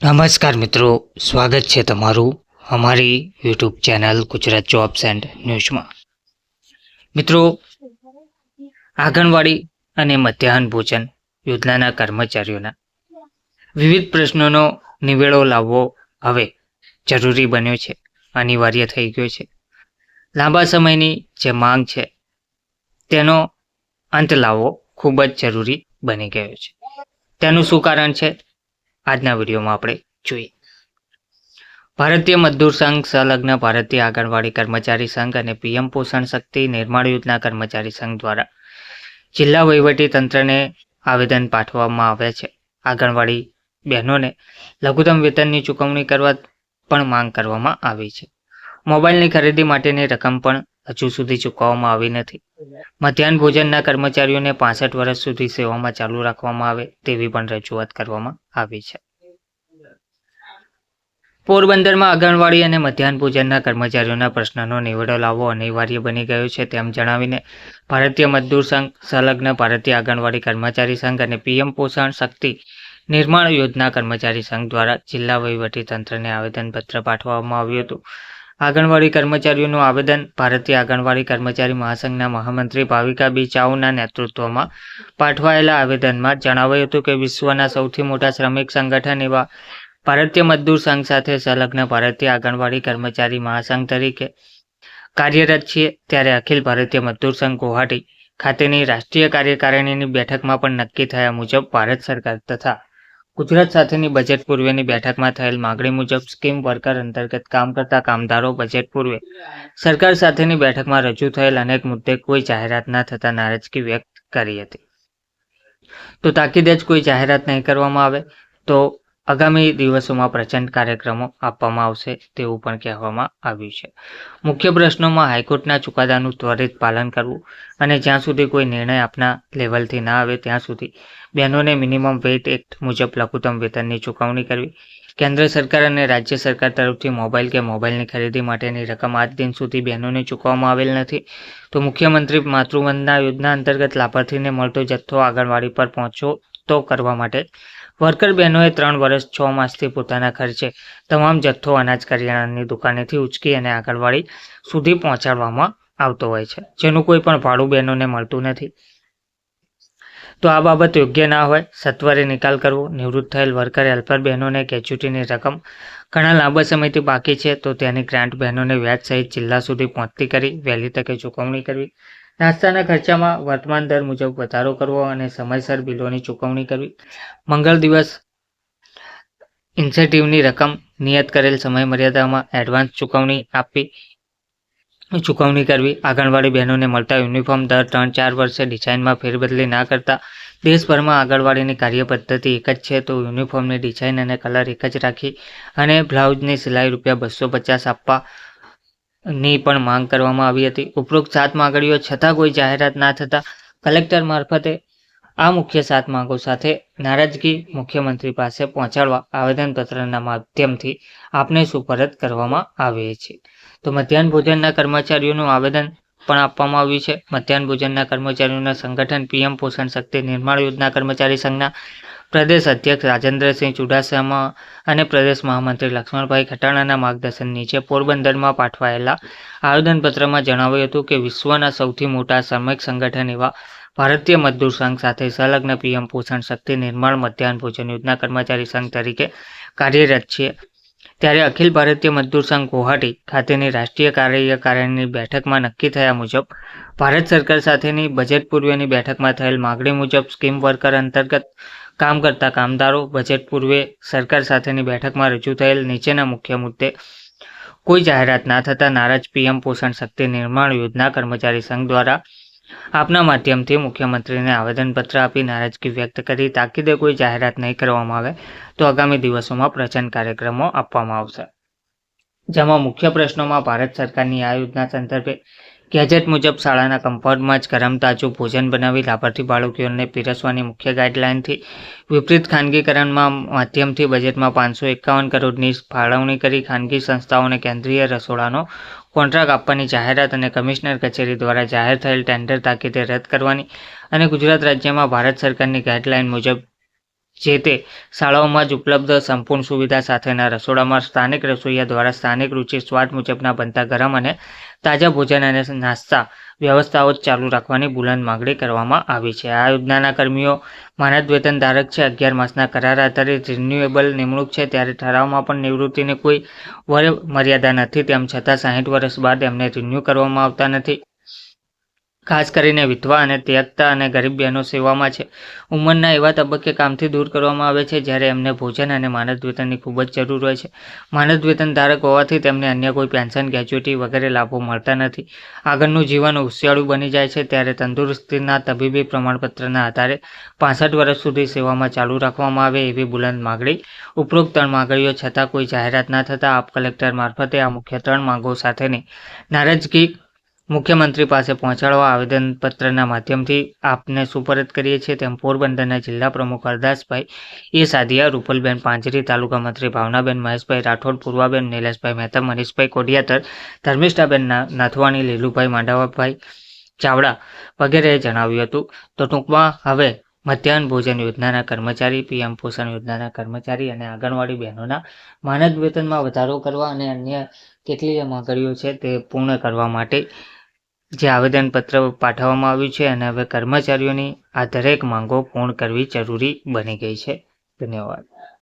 નમસ્કાર મિત્રો, સ્વાગત છે તમારું અમારી YouTube channel Gujarat jobs and ન્યૂઝમાં. મિત્રો, આંગણવાડી અને મધ્યાહન ભોજન યોજનાના કર્મચારીઓના વિવિધ પ્રશ્નોનો નિવેડો લાવવો હવે જરૂરી બન્યો છે, અનિવાર્ય થઈ ગયો છે. લાંબા સમયની જે માંગ છે તેનો અંત લાવવો ખૂબ જ જરૂરી બની ગયો છે. તેનું શું કારણ છે આજના વિડીયોમાં આપણે જોઈએ. ભારતીય મજદૂર સંઘ સંલગ્ન ભારતીય આંગણવાડી કર્મચારી સંઘ અને પીએમ પોષણ શક્તિ નિર્માણ યોજના કર્મચારી સંઘ દ્વારા જિલ્લા વહીવટી તંત્રને આવેદન પાઠવવામાં આવ્યા છે. આંગણવાડી બહેનોને લઘુત્તમ વેતનની ચૂકવણી કરવા પણ માંગ કરવામાં આવી છે. મોબાઈલની ખરીદી માટેની રકમ પણ હજુ સુધી ચૂકવવામાં આવી નથી. મધ્યાહન ભોજનના કર્મચારીઓને 65 વર્ષ સુધી સેવામાં ચાલુ રાખવામાં આવે તેવી પણ રજૂઆત કરવામાં આવી છે. પોરબંદરમાં આંગણવાડી અને મધ્યાહન ભોજનના કર્મચારીઓના પ્રશ્નનો નિવેડો લાવવો અનિવાર્ય બની ગયો છે તેમ જણાવીને ભારતીય મજદૂર સંઘ સંલગ્ન ભારતીય આંગણવાડી કર્મચારી સંઘ અને પીએમ પોષણ શક્તિ નિર્માણ યોજના કર્મચારી સંઘ દ્વારા જિલ્લા વહીવટી તંત્રને આવેદનપત્ર પાઠવવામાં આવ્યું હતું. આંગણવાડી કર્મચારીઓનું આવેદન ભારતીય આંગણવાડી કર્મચારી મહાસંઘના મહામંત્રી ભાવિકા બી ચાઉના નેતૃત્વમાં પાઠવાયેલા આવેદનમાં જણાવાયું હતું કે વિશ્વના સૌથી મોટા શ્રમિક સંગઠન એવા ભારતીય મજદૂર સંઘ સાથે સંલગ્ન ભારતીય આંગણવાડી કર્મચારી મહાસંઘ તરીકે કાર્યરત છીએ, ત્યારે અખિલ ભારતીય મજદૂર સંઘ ગુવાહાટી ખાતેની રાષ્ટ્રીય કાર્યકારિણીની બેઠકમાં પણ નક્કી થયા મુજબ ભારત સરકાર તથા ગુજરાત સાથેની બજેટ પૂર્વેની બેઠકમાં થયેલ માગણી મુજબ સ્કીમ વર્કર અંતર્ગત કામ કરતા કામદારો બજેટ પૂર્વે સરકાર સાથેની બેઠકમાં રજૂ થયેલ અનેક મુદ્દે કોઈ જાહેરાત ન થતાં નારાજગી વ્યક્ત કરી હતી. તો તાકીદે જ કોઈ જાહેરાત નહીં કરવામાં આવે તો આગામી દિવસોમાં પ્રચંડ કાર્યક્રમો આપવામાં આવશે તેવું પણ કહેવામાં આવ્યું છે. મુખ્ય પ્રશ્નોમાં હાઈકોર્ટના ચુકાદાનું ત્વરિત પાલન કરવું અને જ્યાં સુધી કોઈ નિર્ણય આપના લેવલથી ના આવે ત્યાં સુધી બહેનોને મિનિમમ વેજ એક્ટ મુજબ લઘુત્તમ વેતનની ચૂકવણી કરવી, કેન્દ્ર સરકાર અને રાજ્ય સરકાર તરફથી મોબાઈલ કે મોબાઈલની ખરીદી માટેની રકમ આજ દિન સુધી બહેનોને ચૂકવવામાં આવેલ નથી, તો મુખ્યમંત્રી માતૃવંદના યોજના અંતર્ગત લાભાર્થીને મળતો જથ્થો આંગણવાડી પર પહોંચતો કરવા માટે વર્કર બહેનોએ 3 વર્ષ 6 માસથી પોતાના ખર્ચે તમામ જથ્થો અનાજ કરિયાણાની દુકાનેથી ઉચકી અને આંગણવાડી સુધી પહોંચાડવામાં આવતો હોય છે, જેનું કોઈ પણ ભાડું બહેનોને મળતું નથી. તો આ બાબત યોગ્ય ના હોય, સત્વરે નિકાલ કરવો. નિવૃત્ત થયેલ વર્કર હેલ્પર બહેનોને ગ્રેચ્યુટીની રકમ ઘણા લાંબા સમયથી બાકી છે તો તેની ગ્રાન્ટ બહેનોને વ્યાજ સહિત જિલ્લા સુધી પહોંચતી કરી વહેલી તકે ચૂકવણી કરવી. નાસ્તાના ખર્ચામાં વર્તમાન દર મુજબ વધારો કરવો અને સમયસર બિલોની ચૂકવણી કરવી. મંગળ દિવસ ઇન્સેન્ટિવની રકમ નિયત કરેલ સમય મર્યાદામાં એડવાન્સ ચૂકવણી કરવી. આંગણવાડી બહેનોને મળતા યુનિફોર્મ દર 3-4 વર્ષે ડિઝાઇનમાં ફેરબદલી ના કરતા દેશભરમાં આંગણવાડીની કાર્ય પદ્ધતિ એક જ છે તો યુનિફોર્મની ડિઝાઇન અને કલર એક જ રાખી અને બ્લાઉઝની સિલાઈ ₹250 આપવાની પણ માંગ કરવામાં આવી હતી. ઉપરોક્ત 7 માંગણીઓ છતાં કોઈ જાહેરાત ના થતાં કલેક્ટર મારફતે આ મુખ્ય 7 માંગો સાથે નારાજગી મુખ્યમંત્રી પાસે પહોંચાડવા આવેદનપત્રના માધ્યમથી આપને સુપરત કરવામાં આવે છે. તો મધ્યાહન ભોજનના કર્મચારીઓનું આવેદન પણ આપવામાં આવ્યું છે. મધ્યાહન ભોજનના કર્મચારીઓના સંગઠન પીએમ પોષણ શક્તિ નિર્માણ યોજના કર્મચારી સંઘના પ્રદેશ અધ્યક્ષ રાજેન્દ્રસિંહ ચુડાસમા અને પ્રદેશ મહામંત્રી લક્ષ્મણભાઈ ખટાણાના માર્ગદર્શન નીચે પોરબંદરમાં પાઠવાયેલા આવેદનપત્રમાં જણાવ્યું હતું કે વિશ્વના સૌથી મોટા શ્રમિક સંગઠન એવા ભારતીય મજદૂર સંઘ સાથે સંલગ્ન પીએમ પોષણ શક્તિ નિર્માણ મધ્યાહન ભોજન યોજના કર્મચારી સંઘ તરીકે કાર્યરત છીએ, ત્યારે અખિલ ભારતીય મજદૂર સંઘ ગુવાહાટી ખાતેની રાષ્ટ્રીય કાર્યકારિણીની બેઠકમાં નક્કી થયા મુજબ ભારત સરકાર સાથેની બજેટ પૂર્વેની બેઠકમાં થયેલ માગણી મુજબ સ્કીમ વર્કર અંતર્ગત કામ કરતા કામદારો બજેટ પૂર્વે સરકાર સાથેની બેઠકમાં રજૂ થયેલ નીચેના મુખ્ય મુદ્દે કોઈ જાહેરાત ના થતાં નારાજ પીએમ પોષણ શક્તિ નિર્માણ યોજના કર્મચારી સંઘ દ્વારા આપના માધ્યમથી મુખ્યમંત્રીને આવેદનપત્ર આપી નારાજગી વ્યક્ત કરી તાકીદે કોઈ જાહેરાત નહીં કરવામાં આવે તો આગામી દિવસોમાં પ્રચંડ કાર્યક્રમો આપવામાં આવશે. જેમાં મુખ્ય પ્રશ્નોમાં ભારત સરકારની આ યોજના સંદર્ભે ગેજેટ મુજબ શાળાના કમ્પાઉન્ડમાં જ ગરમ તાજું ભોજન બનાવી લાભાર્થી બાળકીઓને પીરસવાની મુખ્ય ગાઈડલાઇનથી વિપરીત ખાનગીકરણમાં માધ્યમથી બજેટમાં 551 કરોડની ફાળવણી કરી ખાનગી સંસ્થાઓને કેન્દ્રીય રસોડાનો કોન્ટ્રાક્ટ આપવાની જાહેરાત અને કમિશનર કચેરી દ્વારા જાહેર થયેલ ટેન્ડર તાકીદે રદ કરવાની અને ગુજરાત રાજ્યમાં ભારત સરકારની ગાઈડલાઇન મુજબ જે તે શાળાઓમાં જ ઉપલબ્ધ સંપૂર્ણ સુવિધા સાથેના રસોડામાં સ્થાનિક રસોઈયા દ્વારા સ્થાનિક રૂચિ સ્વાદ મુજબના બનતા ગરમ અને તાજા ભોજન અને નાસ્તા વ્યવસ્થાઓ ચાલુ રાખવાની બુલંદ માગણી કરવામાં આવી છે. આ યોજનાના કર્મીઓ માનદ વેતન ધારક છે. 11 માસના કરાર આધારિત રિન્યુએબલ નિમણૂક છે, ત્યારે ઠરાવમાં પણ નિવૃત્તિની કોઈ વય મર્યાદા નથી. તેમ છતાં 60 વર્ષ બાદ એમને રિન્યૂ કરવામાં આવતા નથી. ખાસ કરીને વિધવા અને ત્યક્તા અને ગરીબ બહેનો સેવામાં છે. ઉંમરના એવા તબક્કે કામથી દૂર કરવામાં આવે છે જ્યારે એમને ભોજન અને માનદ વેતનની ખૂબ જ જરૂર હોય છે. માનદ વેતન ધારક હોવાથી તેમને અન્ય કોઈ પેન્શન, ગ્રેચ્યુટી વગેરે લાભો મળતા નથી. આગળનું જીવન ઉસિયાળું બની જાય છે ત્યારે તંદુરસ્તીના તબીબી પ્રમાણપત્રના આધારે 65 વર્ષ સુધી સેવામાં ચાલુ રાખવામાં આવે એવી બુલંદ માગણી. ઉપરોક્ત 3 માગણીઓ છતાં કોઈ જાહેરાત ના થતાં આપ કલેક્ટર મારફતે આ મુખ્ય 3 માંગો સાથેની નારાજગી મુખ્યમંત્રી પાસે પહોંચાડવા આવેદનપત્રના માધ્યમથી આપને સુપરત કરીએ છીએ. તેમ પોરબંદરના જિલ્લા પ્રમુખ હરદાસભાઈ એ સાદિયા, રૂપલબેન પાંજરી, તાલુકા મંત્રી ભાવનાબેન મહેશભાઈ રાઠોડ, પૂર્વાબેન નિલેશભાઈ મહેતા, મનીષભાઈ કોડિયાતર, ધર્મિષ્ઠાબેન નાથવાણી, લીલુભાઈ માંડવાભાઈ ચાવડા વગેરેએ જણાવ્યું હતું. તો ટૂંકમાં હવે મધ્યાહન ભોજન યોજનાના કર્મચારી, પીએમ પોષણ યોજનાના કર્મચારી અને આંગણવાડી બહેનોના માનદ વેતનમાં વધારો કરવા અને અન્ય કેટલીય માંગણીઓ છે તે પૂર્ણ કરવા માટે જે આવેદનપત્ર પાઠવવામાં આવ્યું છે અને હવે કર્મચારીઓની આ દરેક માંગો પૂર્ણ કરવી જરૂરી બની ગઈ છે. ધન્યવાદ.